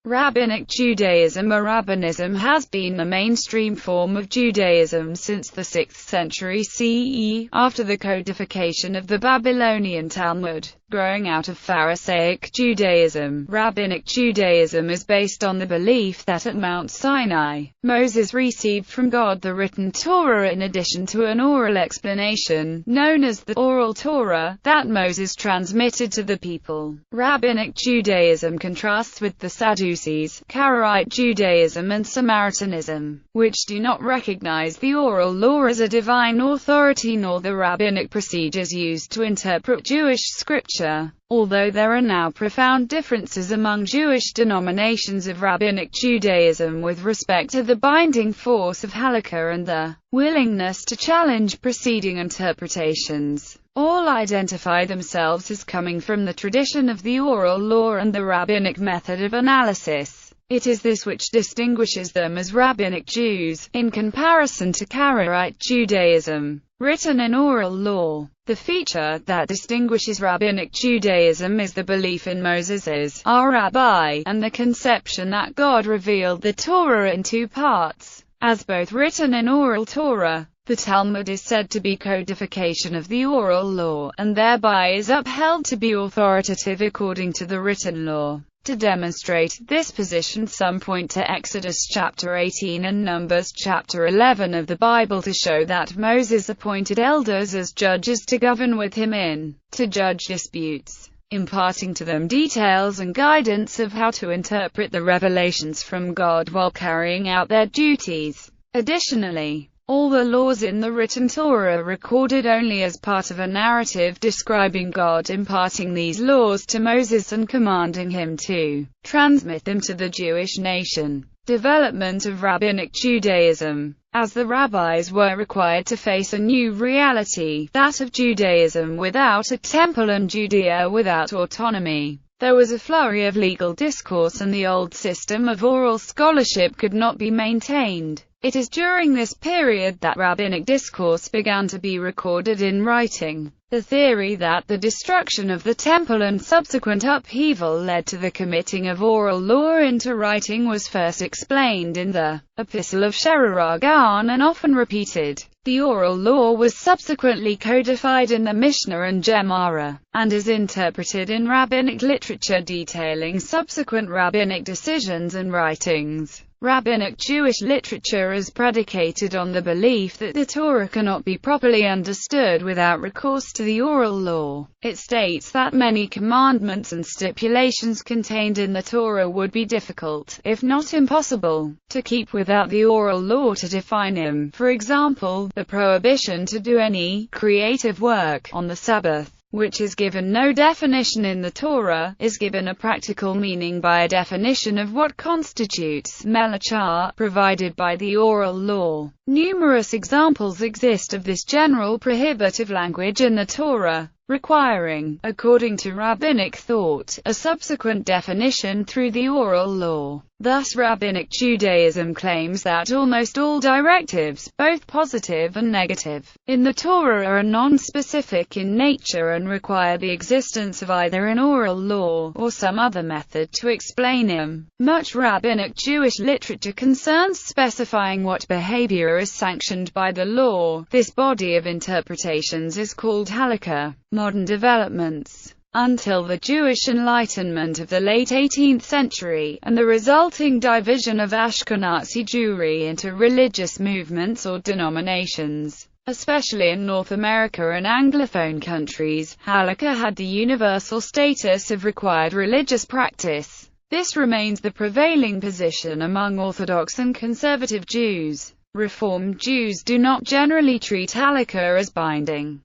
Rabbinic Judaism or Rabbinism has been the mainstream form of Judaism since the 6th century CE, after the codification of the Babylonian Talmud. Growing out of Pharisaic Judaism, Rabbinic Judaism is based on the belief that at Mount Sinai, Moses received from God the written Torah in addition to an oral explanation, known as the Oral Torah, that Moses transmitted to the people. Rabbinic Judaism contrasts with the Sadducees, Karaite Judaism and Samaritanism, which do not recognize the oral law as a divine authority nor the rabbinic procedures used to interpret Jewish scripture. Although there are now profound differences among Jewish denominations of Rabbinic Judaism with respect to the binding force of halakha and the willingness to challenge preceding interpretations, all identify themselves as coming from the tradition of the oral law and the rabbinic method of analysis. It is this which distinguishes them as Rabbinic Jews, in comparison to Karaite Judaism, written in oral law. The feature that distinguishes Rabbinic Judaism is the belief in Moses as our rabbi, and the conception that God revealed the Torah in two parts, as both written and oral Torah. The Talmud is said to be codification of the oral law, and thereby is upheld to be authoritative according to the written law. To demonstrate this position, some point to Exodus chapter 18 and Numbers chapter 11 of the Bible to show that Moses appointed elders as judges to govern with him to judge disputes, imparting to them details and guidance of how to interpret the revelations from God while carrying out their duties. Additionally, all the laws in the written Torah are recorded only as part of a narrative describing God imparting these laws to Moses and commanding him to transmit them to the Jewish nation. Development of Rabbinic Judaism. As the rabbis were required to face a new reality, that of Judaism without a temple and Judea without autonomy, there was a flurry of legal discourse and the old system of oral scholarship could not be maintained. It is during this period that rabbinic discourse began to be recorded in writing. The theory that the destruction of the temple and subsequent upheaval led to the committing of oral law into writing was first explained in the Epistle of Sheraragan and often repeated. The oral law was subsequently codified in the Mishnah and Gemara, and is interpreted in rabbinic literature detailing subsequent rabbinic decisions and writings. Rabbinic Jewish literature is predicated on the belief that the Torah cannot be properly understood without recourse to the oral law. It states that many commandments and stipulations contained in the Torah would be difficult, if not impossible, to keep without the oral law to define them. For example, the prohibition to do any creative work on the Sabbath, which is given no definition in the Torah, is given a practical meaning by a definition of what constitutes melachah, provided by the oral law. Numerous examples exist of this general prohibitive language in the Torah, requiring, according to rabbinic thought, a subsequent definition through the oral law. Thus, Rabbinic Judaism claims that almost all directives, both positive and negative, in the Torah are non-specific in nature and require the existence of either an oral law, or some other method to explain them. Much rabbinic Jewish literature concerns specifying what behavior is sanctioned by the law. This body of interpretations is called halakha. Modern developments. Until the Jewish Enlightenment of the late 18th century, and the resulting division of Ashkenazi Jewry into religious movements or denominations, especially in North America and Anglophone countries, halakha had the universal status of required religious practice. This remains the prevailing position among Orthodox and conservative Jews. Reform Jews do not generally treat halakha as binding.